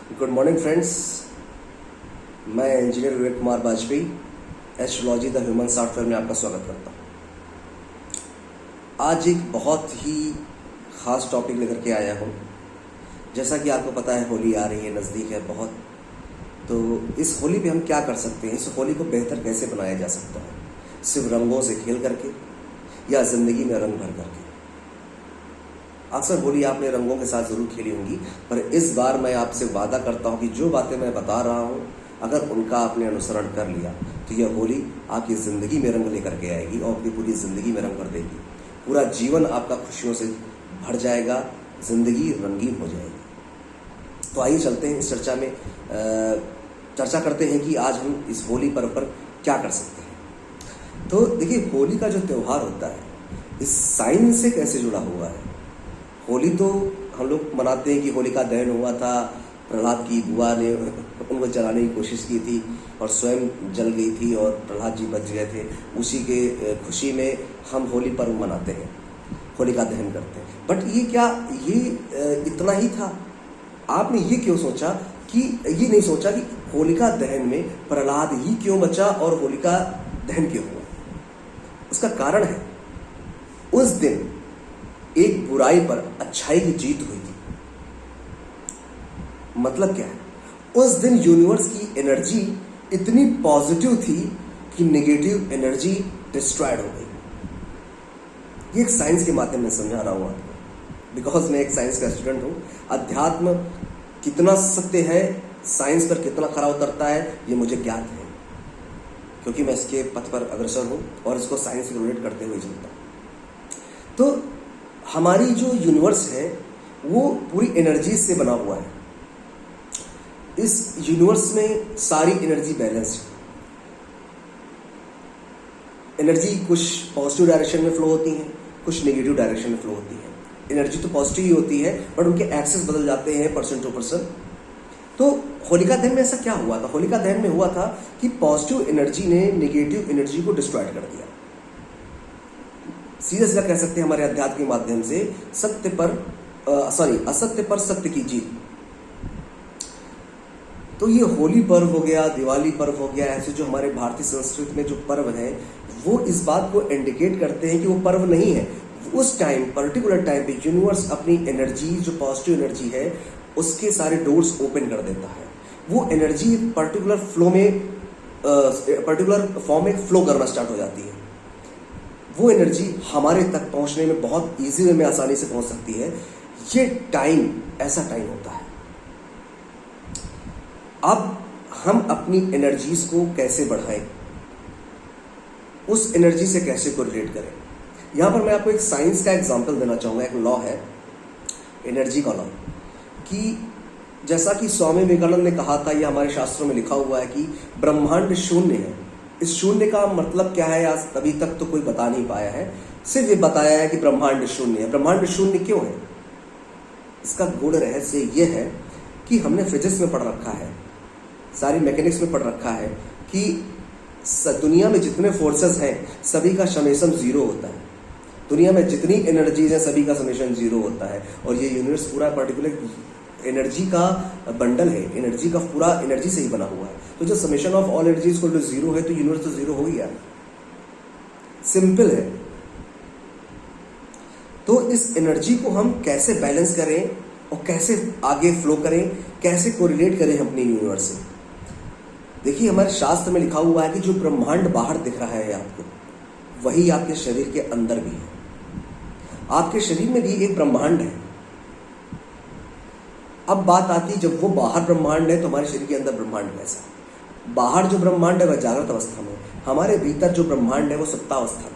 Good morning friends, मैं engineer Vivek Kumar Vajpayee astrology the human software में आपका स्वागत करता हूँ। आज एक बहुत ही ख़ास टॉपिक लेकर के आया हूँ। जैसा कि आपको पता है, होली आ रही है, नज़दीक है बहुत। तो इस होली पे हम क्या कर सकते हैं, इस होली को बेहतर कैसे बनाया जा सकता है, सिर्फ रंगों से खेल करके या ज़िंदगी में रंग भर करके। अक्सर होली आपने रंगों के साथ ज़रूर खेली होंगी, पर इस बार मैं आपसे वादा करता हूँ कि जो बातें मैं बता रहा हूँ, अगर उनका आपने अनुसरण कर लिया तो यह होली आपकी ज़िंदगी में रंग लेकर के आएगी और आपकी पूरी ज़िंदगी में रंग भर देगी। पूरा जीवन आपका खुशियों से भर जाएगा, ज़िंदगी रंगीन हो जाएगी। तो आइए चलते हैं इस चर्चा में, चर्चा करते हैं कि आज हम इस होली पर्व पर क्या कर सकते हैं। तो देखिए, होली का जो त्यौहार होता है, इस साइंस से कैसे जुड़ा हुआ है। होली तो हम लोग मनाते हैं कि होलिका दहन हुआ था, प्रहलाद की बुआ ने उनको जलाने की कोशिश की थी और स्वयं जल गई थी और प्रहलाद जी बच गए थे। उसी के खुशी में हम होली पर्व मनाते हैं, होलिका दहन करते हैं। बट ये क्या ये इतना ही था? आपने ये क्यों सोचा कि ये नहीं सोचा कि होलिका दहन में प्रहलाद ही क्यों बचा और होलिका दहन क्यों हुआ? उसका कारण है, उस दिन एक बुराई पर अच्छाई की जीत हुई थी। मतलब क्या है, उस दिन यूनिवर्स की एनर्जी इतनी पॉजिटिव थी कि नेगेटिव एनर्जी डिस्ट्रॉयड हो गई। ये एक साइंस के माध्यम में समझा रहा हूं आपको, बिकॉज मैं एक साइंस का स्टूडेंट हूं। अध्यात्म कितना सत्य है, साइंस पर कितना खरा उतरता है, ये मुझे ज्ञात है, क्योंकि मैं इसके पथ पर अग्रसर हूं और इसको साइंस से रिलेट करते हुए चलता हूं। तो हमारी जो यूनिवर्स है वो पूरी एनर्जी से बना हुआ है। इस यूनिवर्स में सारी एनर्जी बैलेंस है। एनर्जी कुछ पॉजिटिव डायरेक्शन में फ्लो होती है, कुछ नेगेटिव डायरेक्शन में फ्लो होती है। एनर्जी तो पॉजिटिव ही होती है, बट उनके एक्सेस बदल जाते हैं पर्सन टू पर्सन। तो होलिका दहन में ऐसा क्या हुआ था? होलिका दहन में हुआ था कि पॉजिटिव एनर्जी ने नेगेटिव एनर्जी को डिस्ट्रॉय कर दिया। सीधा सीधा कह सकते हैं हमारे अध्यात्म के माध्यम से, असत्य पर सत्य की जीत। तो ये होली पर्व हो गया, दिवाली पर्व हो गया, ऐसे जो हमारे भारतीय संस्कृति में जो पर्व हैं, वो इस बात को इंडिकेट करते हैं कि वो पर्व नहीं है। उस टाइम, पर्टिकुलर टाइम पे यूनिवर्स अपनी एनर्जी, जो पॉजिटिव एनर्जी है, उसके सारे डोर्स ओपन कर देता है। वो एनर्जी पर्टिकुलर फॉर्म में फ्लो करना स्टार्ट हो जाती है। वो एनर्जी हमारे तक पहुंचने में बहुत इजी वे में, आसानी से पहुंच सकती है। ये टाइम ऐसा टाइम होता है। अब हम अपनी एनर्जीज को कैसे बढ़ाएं, उस एनर्जी से कैसे कोरिलेट करें। यहां पर मैं आपको एक साइंस का एग्जांपल देना चाहूंगा। एक लॉ है, एनर्जी का लॉ, कि जैसा कि स्वामी विवेकानंद ने कहा था, यह हमारे शास्त्रों में लिखा हुआ है कि ब्रह्मांड शून्य है। इस शून्य का मतलब क्या है, आज अभी तक तो कोई बता नहीं पाया है। सिर्फ ये बताया है कि ब्रह्मांड शून्य है। ब्रह्मांड शून्य क्यों है? इसका गूढ़ रहस्य ये है कि हमने फिजिक्स में पढ़ रखा है, सारी मैकेनिक्स में पढ़ रखा है कि दुनिया में जितने फोर्सेस हैं, सभी का समेशन जीरो होता है। दुनिया में जितनी एनर्जीज हैं, सभी का समेशन जीरो होता है। और ये यूनिवर्स पूरा पर्टिकुलर एनर्जी का बंडल है, एनर्जी का पूरा एनर्जी से ही बना हुआ है। तो जब summation of all energy equal to zero है, तो यूनिवर्स तो जीरो हो गया। सिंपल है। तो इस एनर्जी को हम कैसे बैलेंस करें और कैसे आगे फ्लो करें, कैसे कोरिलेट करें अपनी यूनिवर्स से। देखिए, हमारे शास्त्र में लिखा हुआ है कि जो ब्रह्मांड बाहर दिख रहा है आपको, वही आपके शरीर के अंदर भी है। आपके शरीर में भी एक ब्रह्मांड है। अब बात आती है, जब वो बाहर ब्रह्मांड है तो हमारे शरीर के अंदर ब्रह्मांड कैसा? बाहर जो ब्रह्मांड है वह जागृत अवस्था में, हमारे भीतर जो ब्रह्मांड है वो सुप्तावस्था में।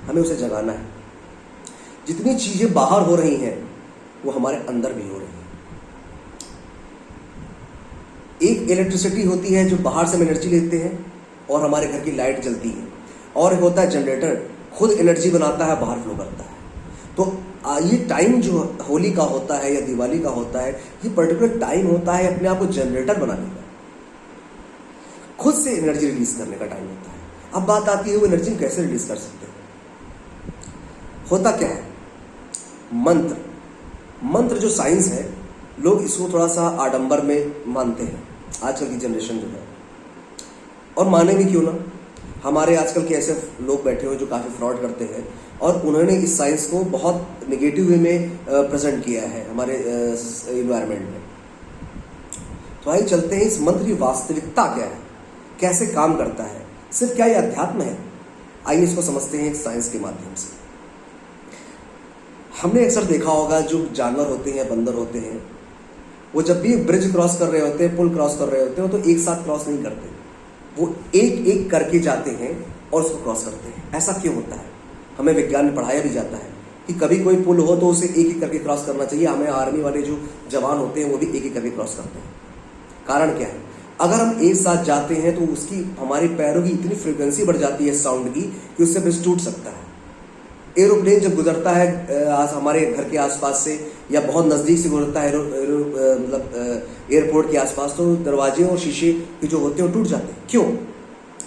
हमें उसे जगाना है। जितनी चीजें बाहर हो रही हैं वो हमारे अंदर भी हो रही हैं। एक इलेक्ट्रिसिटी होती है जो बाहर से हम एनर्जी लेते हैं और हमारे घर की लाइट जलती है, और होता है जनरेटर, खुद एनर्जी बनाता है, बाहर फ्लो करता है। तो ये टाइम जो होली का होता है या दिवाली का होता है, ये पर्टिकुलर टाइम होता है अपने आप को जनरेटर बनाने का, खुद से एनर्जी रिलीज करने का टाइम होता है। अब बात आती है वो एनर्जी कैसे रिलीज कर सकते हैं। होता क्या है, मंत्र जो साइंस है लोग इसको थोड़ा सा आडंबर में मानते हैं, आजकल की जनरेशन जो है, और माने भी क्यों ना। हमारे आजकल के ऐसे लोग बैठे हुए जो काफ़ी फ्रॉड करते हैं और उन्होंने इस साइंस को बहुत नेगेटिव वे में प्रेजेंट किया है हमारे इन्वायरमेंट में। तो आइए चलते हैं इस मंत्र की वास्तविकता क्या है, कैसे काम करता है, सिर्फ क्या ये अध्यात्म है। आइए इसको समझते हैं साइंस के माध्यम से। हमने अक्सर देखा होगा जो जानवर होते हैं, बंदर होते हैं, वो जब भी ब्रिज क्रॉस कर रहे होते हैं, पुल क्रॉस कर रहे होते हैं, तो एक साथ क्रॉस नहीं करते, वो एक एक करके जाते हैं और उसको क्रॉस करते हैं। ऐसा क्यों होता है? हमें विज्ञान में पढ़ाया भी जाता है कि कभी कोई पुल हो तो उसे एक एक करके क्रॉस करना चाहिए। हमें आर्मी वाले जो जवान होते हैं वो भी एक एक करके क्रॉस करते हैं। कारण क्या है? अगर हम एक साथ जाते हैं तो उसकी हमारे पैरों की इतनी फ्रीक्वेंसी बढ़ जाती है साउंड की कि उससे ब्रिज टूट सकता है। एरोप्लेन जब गुजरता है हमारे घर के आसपास से या बहुत नज़दीक से गुजरता है मतलब एयरपोर्ट के आसपास, तो दरवाजे और शीशे के जो होते हैं वो टूट जाते हैं। क्यों?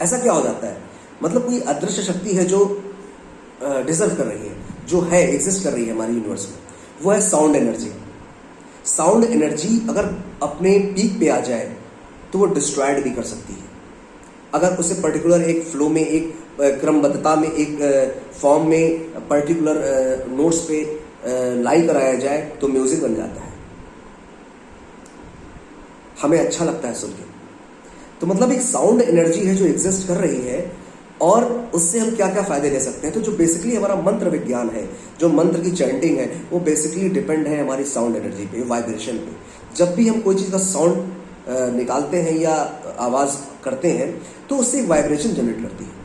ऐसा क्या हो जाता है? मतलब कोई अदृश्य शक्ति है जो डिजर्व कर रही है, जो है एग्जिस्ट कर रही है हमारी यूनिवर्स में, वो है साउंड एनर्जी। साउंड एनर्जी अगर अपने पीक पे आ जाए तो वो डिस्ट्रॉयड भी कर सकती है। अगर उसे पर्टिकुलर एक फ्लो में, एक क्रमबद्धता में, एक फॉर्म में, पर्टिकुलर नोट्स पे लाई कराया जाए तो म्यूजिक बन जाता है, हमें अच्छा लगता है सुन के। तो मतलब एक साउंड एनर्जी है जो एग्जिस्ट कर रही है और उससे हम क्या क्या फायदे ले सकते हैं। तो जो बेसिकली हमारा मंत्र विज्ञान है, जो मंत्र की चैंटिंग है, वो बेसिकली डिपेंड है हमारी साउंड एनर्जी पे, वाइब्रेशन पे। जब भी हम कोई चीज़ का साउंड निकालते हैं या आवाज़ करते हैं तो उससे एक वाइब्रेशन जनरेट करती है।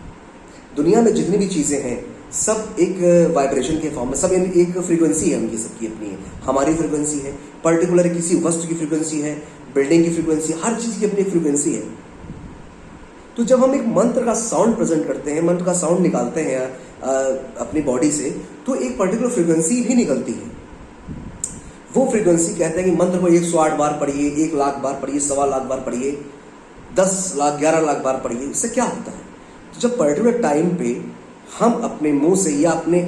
दुनिया में जितनी भी चीज़ें हैं सब एक वाइब्रेशन के फॉर्म में, सब एक फ्रीक्वेंसी है उनकी, सबकी अपनी है। हमारी फ्रीक्वेंसी है, पर्टिकुलर किसी वस्तु की फ्रीक्वेंसी है, बिल्डिंग की फ्रीक्वेंसी, हर चीज़ की अपनी एक फ्रीक्वेंसी है। तो जब हम एक मंत्र का साउंड प्रेजेंट करते हैं, मंत्र का साउंड निकालते हैं अपनी बॉडी से, तो एक पर्टिकुलर फ्रीक्वेंसी भी निकलती है। वो फ्रीक्वेंसी कहते हैं कि मंत्र को 108 बार पढ़िए, 1,00,000 बार पढ़िए, 1,15,00,000 बार पढ़िए, 10 लाख 11 लाख बार पढ़िए। इससे क्या होता है? तो जब पर्टिकुलर टाइम पे हम अपने मुंह से या अपने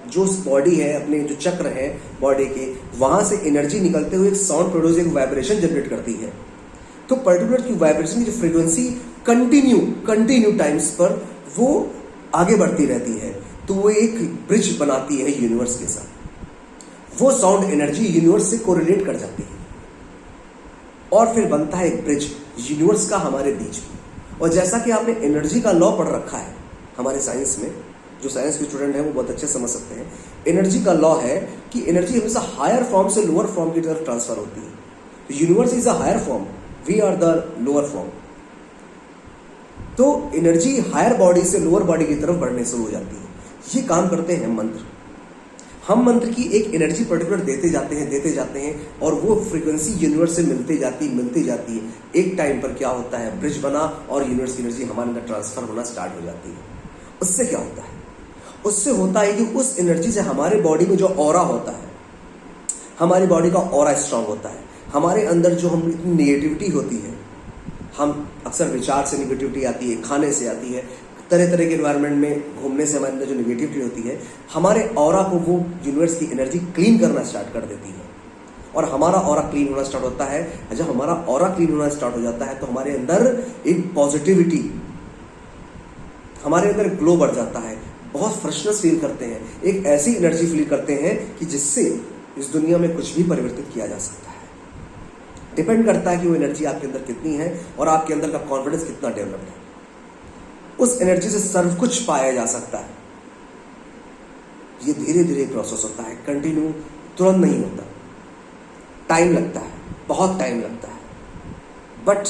जो बॉडी है, अपने जो चक्र है बॉडी के, वहां से एनर्जी निकलते हुए एक साउंड प्रोड्यूस, एक वाइब्रेशन जनरेट करती है। तो पर्टिकुलर की वाइब्रेशन की जो फ्रीक्वेंसी कंटिन्यू टाइम्स पर वो आगे बढ़ती रहती है, तो वो एक ब्रिज बनाती है यूनिवर्स के साथ। वो साउंड एनर्जी यूनिवर्स से कोरिलेट कर जाती है और फिर बनता है एक ब्रिज यूनिवर्स का हमारे बीच में। और जैसा कि आपने एनर्जी का लॉ पढ़ रखा है हमारे साइंस में, जो साइंस के स्टूडेंट हैं वो बहुत अच्छे समझ सकते हैं, एनर्जी का लॉ है कि एनर्जी हमेशा हायर फॉर्म से लोअर फॉर्म की तरफ ट्रांसफर होती है। Universe is a higher form, we are the lower form. तो एनर्जी हायर बॉडी से लोअर बॉडी की तरफ बढ़ने शुरू हो जाती है। ये काम करते हैं मंत्र। हम मंत्र की एक एनर्जी पर्टिकुलर देते जाते हैं और वो फ्रीक्वेंसी यूनिवर्स से मिलती जाती है। एक टाइम पर क्या होता है, ब्रिज बना और यूनिवर्स की एनर्जी हमारे अंदर ट्रांसफर होना स्टार्ट हो जाती है। उससे क्या होता है? उससे होता है कि उस एनर्जी से हमारे बॉडी में जो ऑरा होता है, हमारी बॉडी का ऑरा स्ट्रांग होता है। हमारे अंदर जो हम इतनी नेगेटिविटी होती है, हम अक्सर विचार से नेगेटिविटी आती है, खाने से आती है, तरह तरह के एनवायरनमेंट में घूमने से हमारे अंदर जो नेगेटिविटी होती है, हमारे ऑरा को वो यूनिवर्स की एनर्जी क्लीन करना स्टार्ट कर देती है। और हमारा ऑरा क्लीन होना स्टार्ट होता है। जब हमारा ऑरा क्लीन होना स्टार्ट हो जाता है तो हमारे अंदर एक पॉजिटिविटी, हमारे अंदर ग्लो बढ़ जाता है, बहुत फ्रेशनेस फील करते हैं, एक ऐसी एनर्जी फील करते हैं कि जिससे इस दुनिया में कुछ भी परिवर्तित किया जा सकता है। डिपेंड करता है कि वो एनर्जी आपके अंदर कितनी है और आपके अंदर का कॉन्फिडेंस कितना डेवलप्ड है। उस एनर्जी से सर्व कुछ पाया जा सकता है। ये धीरे धीरे प्रोसेस होता है, कंटिन्यू, तुरंत नहीं होता, टाइम लगता है, बहुत टाइम लगता है। बट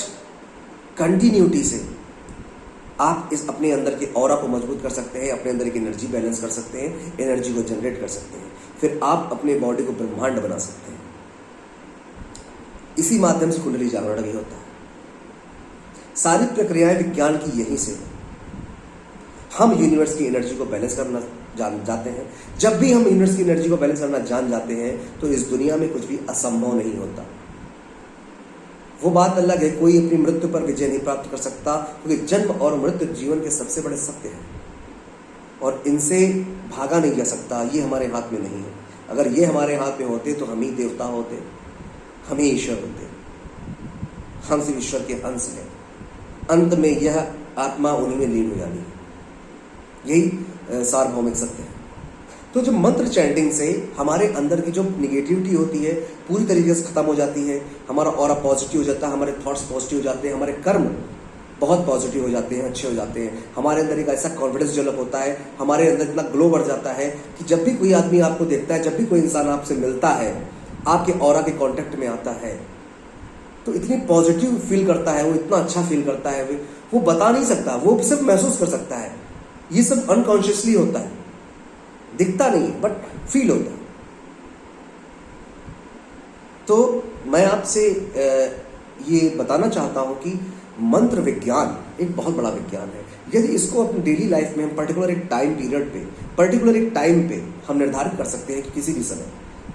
कंटिन्यूटी से आप इस अपने अंदर के ऑरा को मजबूत कर सकते हैं, अपने अंदर की एनर्जी बैलेंस कर सकते हैं, एनर्जी को जनरेट कर सकते हैं, फिर आप अपने बॉडी को ब्रह्मांड बना सकते हैं। इसी माध्यम से कुंडली जागरण भी होता है। सारी प्रक्रियाएं विज्ञान की यहीं से है। हम यूनिवर्स की एनर्जी को बैलेंस करना जान जाते हैं। जब भी हम यूनिवर्स की एनर्जी को बैलेंस करना जान जाते हैं तो इस दुनिया में कुछ भी असंभव नहीं होता। वो बात अलग है, कोई अपनी मृत्यु पर विजय नहीं प्राप्त कर सकता, क्योंकि जन्म और मृत्यु जीवन के सबसे बड़े सत्य हैं और इनसे भागा नहीं जा सकता। ये हमारे हाथ में नहीं है। अगर ये हमारे हाथ में होते तो हम ही देवता होते, हम ही ईश्वर होते हैं, हम सिर्फ ईश्वर के अंश हैं। अंत में यह आत्मा उन्हीं में लीन हो जानी है, यही सार्वभौमिक सत्य है। तो जो मंत्र चैंटिंग से हमारे अंदर की जो निगेटिविटी होती है पूरी तरीके से खत्म हो जाती है, हमारा ऑरा पॉजिटिव हो जाता है, हमारे थॉट्स पॉजिटिव हो जाते हैं, हमारे कर्म बहुत पॉजिटिव हो जाते हैं, अच्छे हो जाते हैं, हमारे अंदर एक ऐसा कॉन्फिडेंस डेवलप होता है, हमारे अंदर इतना ग्लो बढ़ जाता है कि जब भी कोई आदमी आपको देखता है, जब भी कोई इंसान आपसे मिलता है, आपके ऑरा के कांटेक्ट में आता है, तो इतनी पॉजिटिव फील करता है, वो इतना अच्छा फील करता है, वो बता नहीं सकता, वो सिर्फ महसूस कर सकता है। ये सब अनकॉन्शियसली होता है, दिखता नहीं बट फील होता है। तो मैं आपसे ये बताना चाहता हूं कि मंत्र विज्ञान एक बहुत बड़ा विज्ञान है। यदि इसको अपनी डेली लाइफ में हम पर्टिकुलर एक टाइम पीरियड पे, पर्टिकुलर एक टाइम पे हम निर्धारित कर सकते हैं कि किसी भी समय,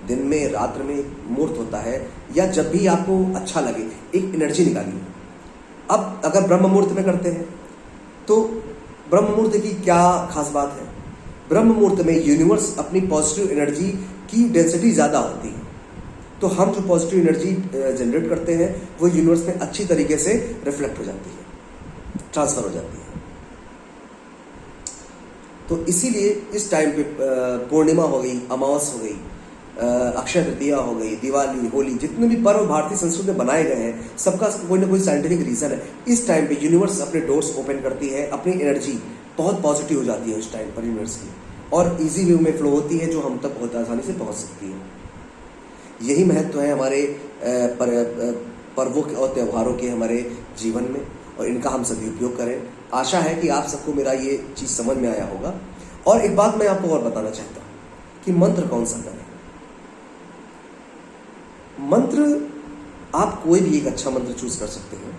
दिन में, रात्र में एक मुहूर्त होता है, या जब भी आपको अच्छा लगे एक एनर्जी निकालिए। अब अगर ब्रह्म मुहूर्त में करते हैं तो ब्रह्म मुहूर्त की क्या खास बात है? ब्रह्म मुहूर्त में यूनिवर्स अपनी पॉजिटिव एनर्जी की डेंसिटी ज़्यादा होती है, तो हम जो पॉजिटिव एनर्जी जनरेट करते हैं वो यूनिवर्स में अच्छी तरीके से रिफ्लेक्ट हो जाती है, ट्रांसफर हो जाती है। तो इसीलिए इस टाइम पे पूर्णिमा हो गई, अमावस हो गई, अक्षय तृतीया हो गई, दिवाली, होली, जितने भी पर्व भारतीय संस्कृति में बनाए गए हैं, सबका कोई ना कोई साइंटिफिक रीजन है। इस टाइम पे यूनिवर्स अपने डोर्स ओपन करती है, अपनी एनर्जी बहुत पॉजिटिव हो जाती है उस टाइम पर यूनिवर्स की, और इजी वे में फ्लो होती है, जो हम तक बहुत आसानी से पहुंच सकती है। यही महत्व है हमारे पर्वों के और त्योहारों के हमारे जीवन में, और इनका हम सभी उपयोग करें। आशा है कि आप सबको मेरा ये चीज़ समझ में आया होगा। और एक बात मैं आपको और बताना चाहता हूँ कि मंत्र कौन सा करें। मंत्र आप कोई भी एक अच्छा मंत्र चूज कर सकते हैं।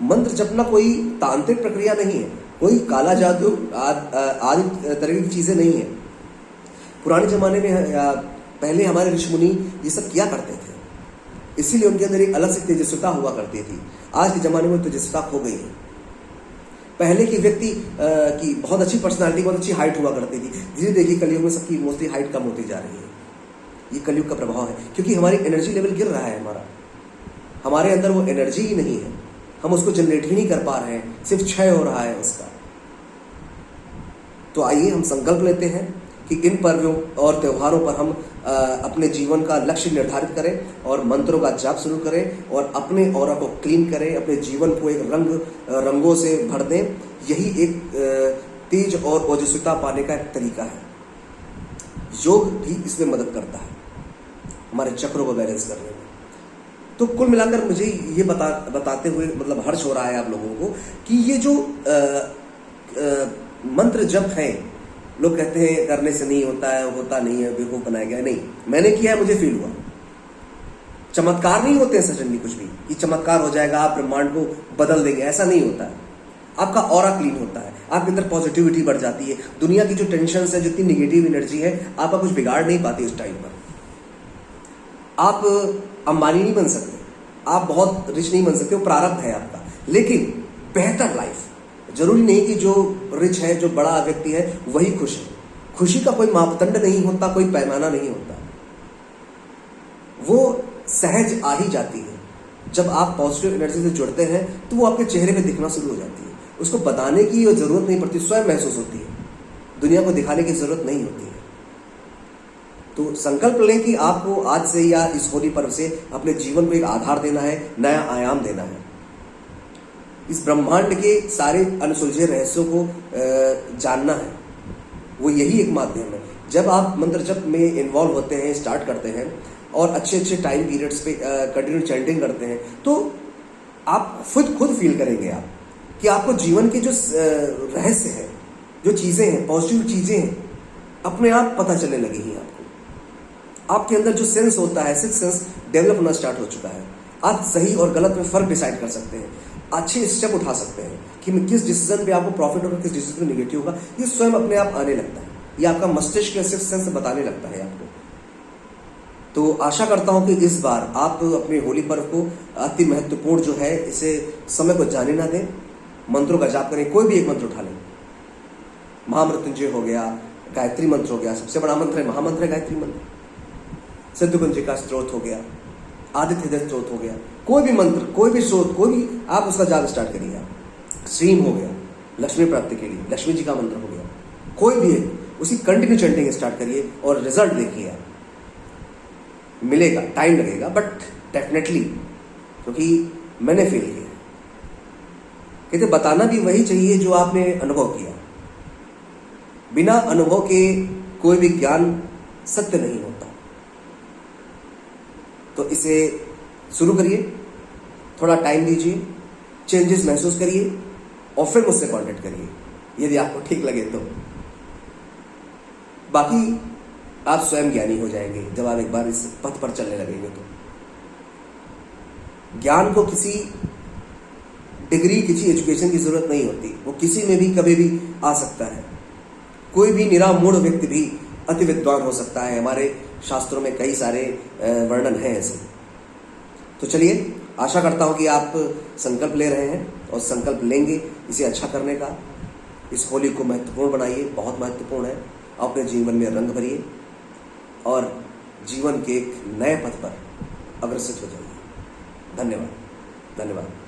मंत्र जपना कोई तांत्रिक प्रक्रिया नहीं है, कोई काला जादू आदि तरह की चीज़ें नहीं है। पुराने ज़माने में पहले हमारे ऋषि मुनि ये सब किया करते थे, इसीलिए उनके अंदर एक अलग से तेजस्विता हुआ करती थी। आज के ज़माने में तेजस्विता खो गई है। पहले के व्यक्ति की बहुत अच्छी पर्सनालिटी, बहुत अच्छी हाइट हुआ करती थी। धीरे देखिए कलयुग में सबकी मोस्टली हाइट कम होती जा रही है। ये कलयुग का प्रभाव है, क्योंकि हमारी एनर्जी लेवल गिर रहा है। हमारे अंदर वो एनर्जी ही नहीं है, हम उसको जनरेट ही नहीं कर पा रहे हैं, सिर्फ क्षय हो रहा है उसका। तो आइए हम संकल्प लेते हैं कि इन पर्वों और त्योहारों पर हम अपने जीवन का लक्ष्य निर्धारित करें और मंत्रों का जाप शुरू करें और अपने ऑरा को क्लीन करें, अपने जीवन को एक रंगों से भर दें। यही एक तेज और ओजस्विता पाने का एक तरीका है। योग भी इसमें मदद करता है हमारे चक्रों को बैलेंस करने में। तो कुल मिलाकर मुझे ये बताते हुए मतलब हर्ष हो रहा है आप लोगों को कि ये जो मंत्र जप है, लोग कहते हैं करने से नहीं होता है, होता नहीं है, बेवकूफ बनाया गया। नहीं, मैंने किया है, मुझे फील हुआ। चमत्कार नहीं होते हैं सडनली कुछ भी कि चमत्कार हो जाएगा, आप ब्रह्मांड को बदल देंगे, ऐसा नहीं होता है। आपका ऑरा क्लीन होता है, आपके अंदर पॉजिटिविटी बढ़ जाती है। दुनिया की जो टेंशन है, जितनी निगेटिव एनर्जी है, आपका कुछ बिगाड़ नहीं पाती उस टाइम पर। आप अंबानी नहीं बन सकते, आप बहुत रिच नहीं बन सकते, वो प्रारब्ध है आपका। लेकिन बेहतर लाइफ, जरूरी नहीं कि जो रिच है, जो बड़ा व्यक्ति है वही खुश है। खुशी का कोई मापदंड नहीं होता, कोई पैमाना नहीं होता, वो सहज आ ही जाती है। जब आप पॉजिटिव एनर्जी से जुड़ते हैं तो वो आपके चेहरे पे दिखना शुरू हो जाती है। उसको बताने की जरूरत नहीं पड़ती, स्वयं महसूस होती है, दुनिया को दिखाने की जरूरत नहीं होती है। तो संकल्प लें कि आपको आज से या इस होली पर्व से अपने जीवन को एक आधार देना है, नया आयाम देना है। इस ब्रह्मांड के सारे अनसुलझे रहस्यों को जानना है, वो यही एक माध्यम है। जब आप मंत्र जप में इन्वॉल्व होते हैं, स्टार्ट करते हैं और अच्छे अच्छे टाइम पीरियड्स पे कंटिन्यू चैंटिंग करते हैं, तो आप खुद फील करेंगे आप कि आपको जीवन के जो रहस्य है, जो चीज़ें हैं, पॉजिटिव चीज़ें हैं, अपने आप पता चलने लगेगी आपको। आपके अंदर जो सेंस होता है, सिक्स सेंस डेवलप होना स्टार्ट हो चुका है। आप सही और गलत में फ़र्क डिसाइड कर सकते हैं, अच्छे स्टेप उठा सकते हैं कि किस डिसीजन पे आपको प्रॉफिट होगा, किस डिसीजन पे नेगेटिव होगा। ये स्वयं अपने आप आने लगता है, ये आपका मस्तिष्क के सिक्स सेंस बताने लगता है आपको। तो आशा करता हूं कि इस बार आप अपने होली पर्व को अति महत्वपूर्ण जो है, इसे समय को जाने ना दें। मंत्रों का जाप करें, कोई भी एक मंत्र उठा लें। महामृत्युंजय हो गया, गायत्री मंत्र हो गया, सबसे बड़ा मंत्र है महामंत्र है गायत्री मंत्र। सिद्धकुंज का स्त्रोत हो गया, आदित्य हृदय स्त्रोत हो गया, कोई भी मंत्र, कोई भी स्रोत, कोई भी आप उसका जाप स्टार्ट करिए। आप श्रीम हो गया लक्ष्मी प्राप्ति के लिए, लक्ष्मी जी का मंत्र हो गया, कोई भी है, उसी कंटिन्यू चैंटिंग स्टार्ट करिए और रिजल्ट देखिए आप। मिलेगा, टाइम लगेगा, बट डेफिनेटली, क्योंकि मैंने फील किया। कहते बताना भी वही चाहिए जो आपने अनुभव किया। बिना अनुभव के कोई भी ज्ञान सत्य नहीं होता। तो इसे शुरू करिए, थोड़ा टाइम दीजिए, चेंजेस महसूस करिए और फिर मुझसे कांटेक्ट करिए यदि आपको ठीक लगे तो। बाकी आप स्वयं ज्ञानी हो जाएंगे जब आप एक बार इस पथ पर चलने लगेंगे। तो ज्ञान को किसी डिग्री, किसी एजुकेशन की जरूरत नहीं होती, वो किसी में भी कभी भी आ सकता है। कोई भी निरामूढ़ व्यक्ति भी अति विद्वान हो सकता है। हमारे शास्त्रों में कई सारे वर्णन हैं ऐसे। तो चलिए, आशा करता हूं कि आप संकल्प ले रहे हैं और संकल्प लेंगे इसे अच्छा करने का। इस होली को महत्वपूर्ण बनाइए, बहुत महत्वपूर्ण है। अपने जीवन में रंग भरिए और जीवन के एक नए पथ पर अग्रसर हो जाइए। धन्यवाद, धन्यवाद।